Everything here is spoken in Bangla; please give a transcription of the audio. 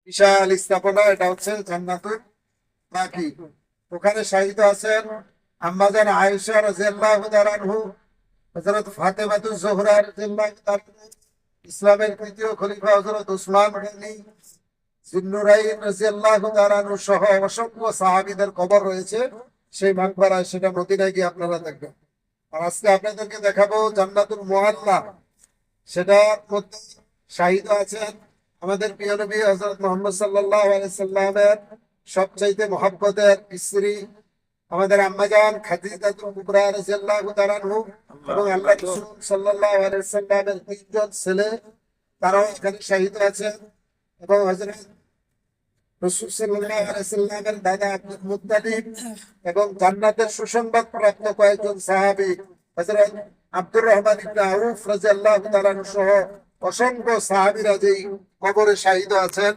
বিশাল স্থাপনা, এটা হচ্ছে জান্নাতুল বাকি। ওখানে শাহিদ আছেন আম্মাজান আয়েশা রাদিয়াল্লাহু তাআলা আনহু, হযরত ফাতেমাতুজ জোহরা রাদিয়াল্লাহু তাআলা আনহা, ইসলামের তৃতীয় খলিফা হযরত উসমান গনি, জিন্নুরাইন রাদিয়াল্লাহু তাআলা আনহু সহ অসংখ্য সাহাবীদের কবর রয়েছে সেই মাকবারায়। সেটা মদিনায় গিয়ে আপনারা দেখবেন। আর আজকে আপনাদেরকে দেখাবো জান্নাতুল মুআল্লা। সেটার মধ্যে শাহিদ আছেন আমাদের প্রিয় নবী হযরত মুহাম্মদ সাল্লাল্লাহু আলাইহি সাল্লামের সবচাইতে মহব্বতের স্ত্রী আমাদের আম্মাজান খাদিজাতুল কুবরা রাদিয়াল্লাহু তাআলা আনহা, এবং আল্লাহ রাসূল সাল্লাল্লাহু আলাইহি সাল্লামের তিনজন ছেলে, তারাও এখানে শাহিদ আছেন। এবং হযরত রাসূল সাল্লাল্লাহু আলাইহি সাল্লামের দাদা আব্দুল মুত্তালিব এবং জান্নাতের সুসংবাদ প্রাপ্ত কয়েকজন সাহাবী হযরত আব্দুর রহমান ইবনে আউফ রাদিয়াল্লাহু তাআলা সহ অসংখ্য সাহাবীরা যেই কবরে শাহিদ আছেন